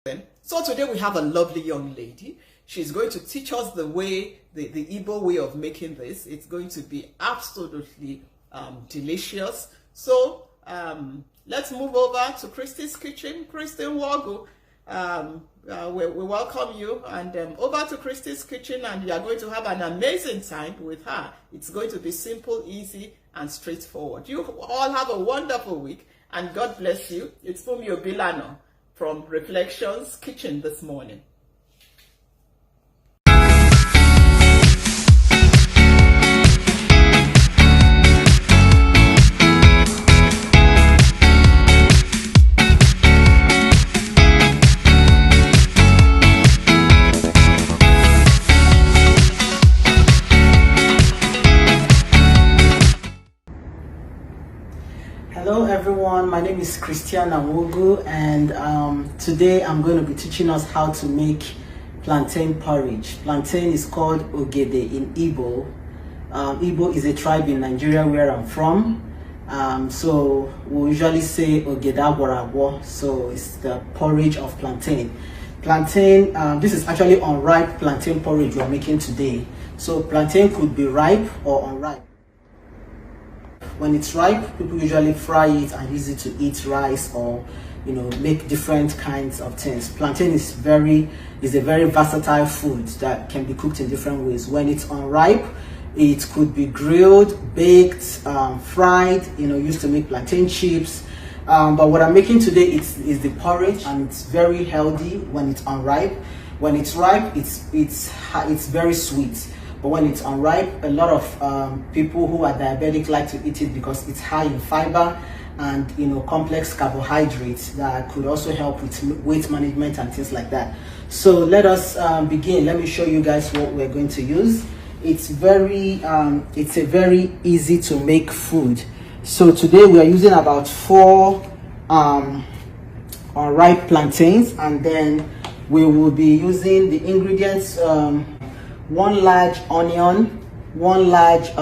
So today we have a lovely young lady. She's going to teach us the Igbo way of making this. It's going to be absolutely delicious. So let's move over to Christie's kitchen. Christie Nwogu, we welcome you, and over to Christie's kitchen, and you are going to have an amazing time with her. It's going to be simple, easy, and straightforward. You all have a wonderful week, and God bless you. It's Fumi Obilano from Reflections Kitchen this morning. Hello everyone, my name is Christie Nwogu, and today I'm going to be teaching us how to make plantain porridge. Plantain is called ogede in Igbo. Igbo is a tribe in Nigeria where I'm from. So we usually say ogede agwarawo, so it's the porridge of plantain. Plantain, this is actually unripe plantain porridge we're making today. So plantain could be ripe or unripe. When it's ripe, people usually fry it and use it to eat rice or, make different kinds of things. Plantain is a very versatile food that can be cooked in different ways. When it's unripe, it could be grilled, baked, fried, used to make plantain chips. But what I'm making today is the porridge, and it's very healthy when it's unripe. When it's ripe, it's very sweet. But when it's unripe, a lot of people who are diabetic like to eat it because it's high in fiber and complex carbohydrates that could also help with weight management and things like that. So let us begin. Let me show you guys what we're going to use. It's a very easy to make food. So today we are using about 4 unripe plantains, and then we will be using the ingredients. 1 large onion, 1 large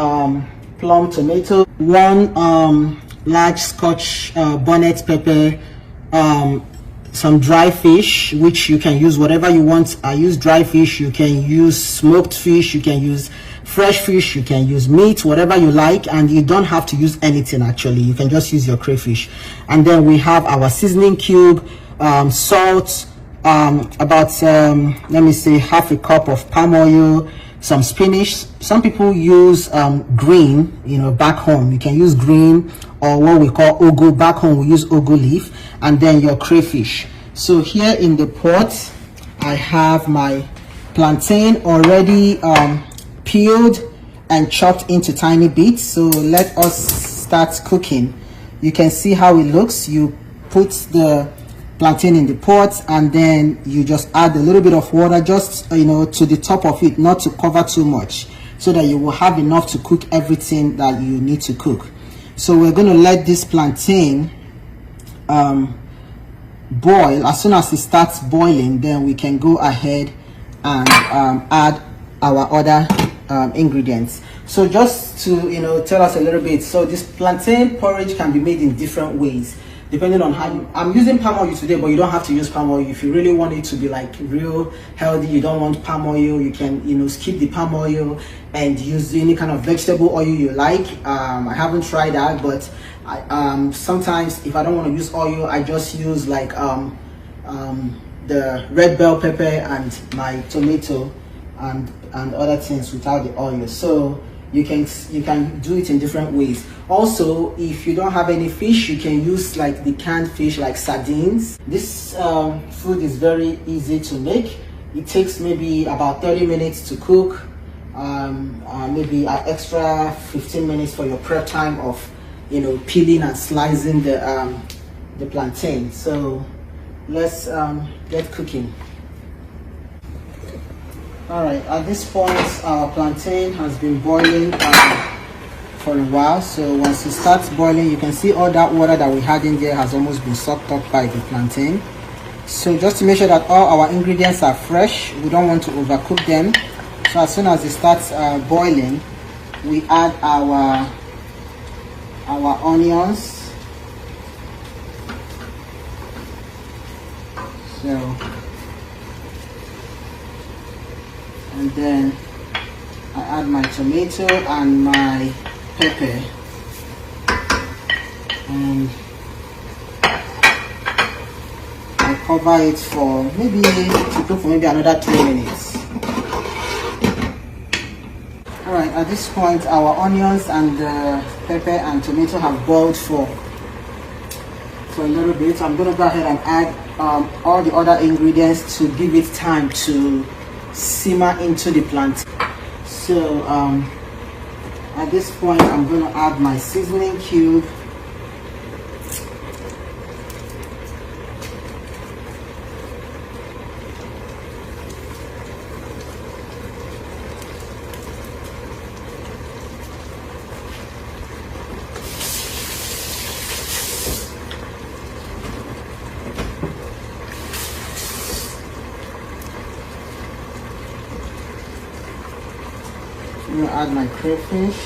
plum tomato, 1 large Scotch bonnet pepper, some dry fish, which you can use whatever you want. I use dry fish, you can use smoked fish, you can use fresh fish, you can use meat, whatever you like, and you don't have to use anything actually. You can just use your crayfish. And then we have our seasoning cube, salt, about let me say half a cup of palm oil, some spinach. Some people use green, back home. You can use green, or what we call ugu. Back home we use ugu leaf. And then your crayfish. So here in the pot I have my plantain already peeled and chopped into tiny bits. So let us start cooking. You can see how it looks. You put the plantain in the pot, and then you just add a little bit of water, just to the top of it, not to cover too much, so that you will have enough to cook everything that you need to cook. So we're going to let this plantain boil. As soon as it starts boiling, then we can go ahead and add our other ingredients. So just to tell us a little bit, so this plantain porridge can be made in different ways depending on how I'm using palm oil today, but you don't have to use palm oil. If you really want it to be like real healthy, you don't want palm oil, you can skip the palm oil and use any kind of vegetable oil you like. I haven't tried that, but sometimes if I don't want to use oil, I just use like the red bell pepper and my tomato and other things without the oil. So you can do it in different ways. Also, if you don't have any fish, you can use like the canned fish, like sardines. This food is very easy to make. It takes maybe about 30 minutes to cook, maybe an extra 15 minutes for your prep time of peeling and slicing the plantain. So let's get cooking. All right, at this point our plantain has been boiling for a while. So once it starts boiling, you can see all that water that we had in there has almost been sucked up by the plantain. So just to make sure that all our ingredients are fresh, we don't want to overcook them. So as soon as it starts boiling, we add our onions. So, and then I add my tomato and my pepper, and I cover it for maybe to cook for maybe another 3 minutes. All right, at this point our onions and the pepper and tomato have boiled for a little bit. I'm going to go ahead and add all the other ingredients to give it time to simmer into the plantain. So at this point I'm going to add my seasoning cube, I'm going to add my crayfish,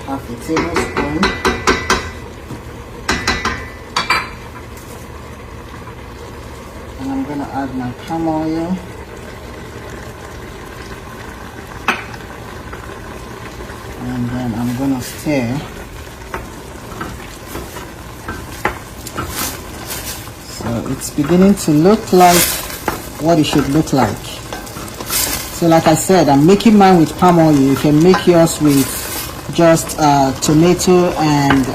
half a tablespoon, and I'm going to add my palm oil, and then I'm going to stir. So it's beginning to look like what it should look like. So like I said, I'm making mine with palm oil. You can make yours with just tomato and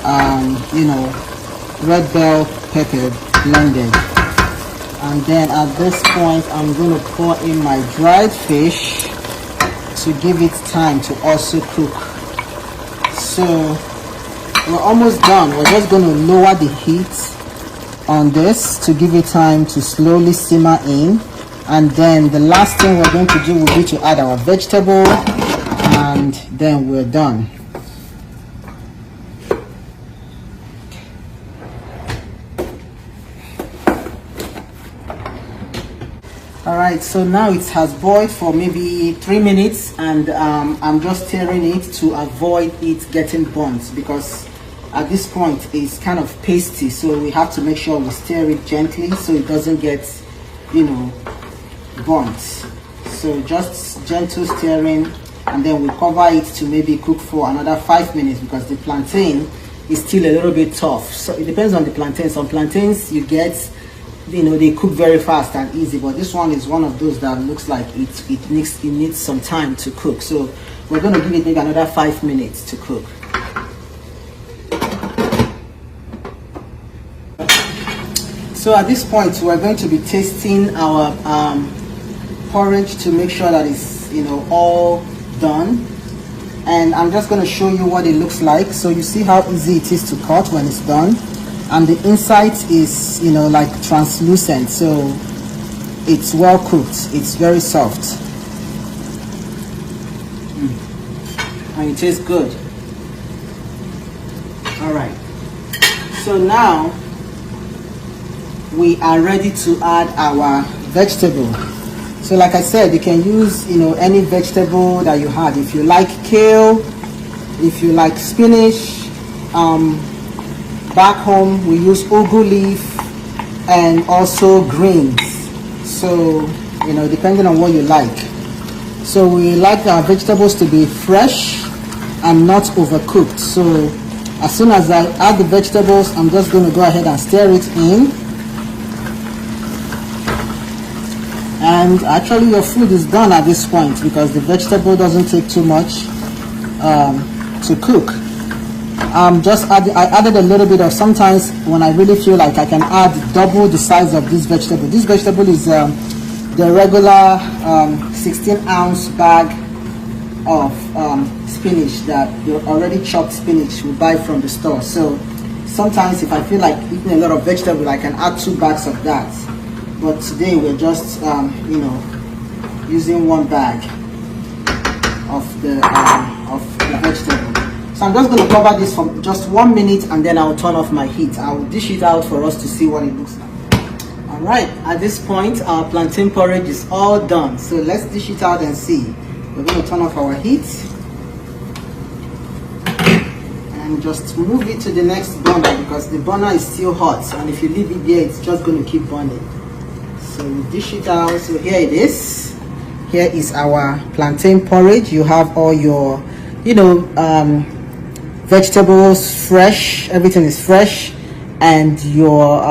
red bell pepper blended. And then at this point I'm going to pour in my dried fish to give it time to also cook. So we're almost done. We're just going to lower the heat on this to give it time to slowly simmer in, and then the last thing we're going to do will be to add our vegetable, and then we're done. Alright, so now it has boiled for maybe 3 minutes, and I'm just stirring it to avoid it getting burnt, because at this point it's kind of pasty, so we have to make sure we stir it gently so it doesn't get burnt. So just gentle stirring, and then we cover it to maybe cook for another 5 minutes, because the plantain is still a little bit tough. So it depends on the plantain. Some plantains you get, they cook very fast and easy, but this one is one of those that looks like it needs some time to cook. So we're going to give it maybe another 5 minutes to cook. So at this point we're going to be tasting our porridge to make sure that it's all done, and I'm just going to show you what it looks like. So you see how easy it is to cut when it's done, and the inside is like translucent, so it's well cooked. It's very soft, and it tastes good. All right, so now we are ready to add our vegetable. So like I said, you can use any vegetable that you have. If you like kale, if you like spinach, back home we use ugu leaf and also greens. So depending on what you like. So we like our vegetables to be fresh and not overcooked. So as soon as I add the vegetables, I'm just going to go ahead and stir it in. And actually your food is done at this point, because the vegetable doesn't take too much to cook. I added a little bit of, sometimes when I really feel like I can add double the size of this vegetable. This vegetable is the regular 16-ounce bag of spinach, that the already chopped spinach we buy from the store. So sometimes if I feel like eating a lot of vegetable, I can add 2 bags of that. But today we're just using 1 bag of the vegetable. So I'm just going to cover this for just 1 minute, and then I'll turn off my heat. I'll dish it out for us to see what it looks like. Alright, at this point our plantain porridge is all done. So let's dish it out and see. We're going to turn off our heat. and just move it to the next burner because the burner is still hot, and if you leave it there it's just going to keep burning. So we dish it out. So here it is. Here is our plantain porridge. You have all your, vegetables fresh, everything is fresh, and your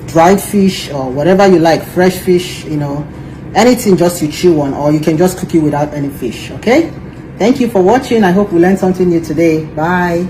dried fish or whatever you like, fresh fish, anything just you chew on, or you can just cook it without any fish. Okay, thank you for watching. I hope we learned something new today. Bye.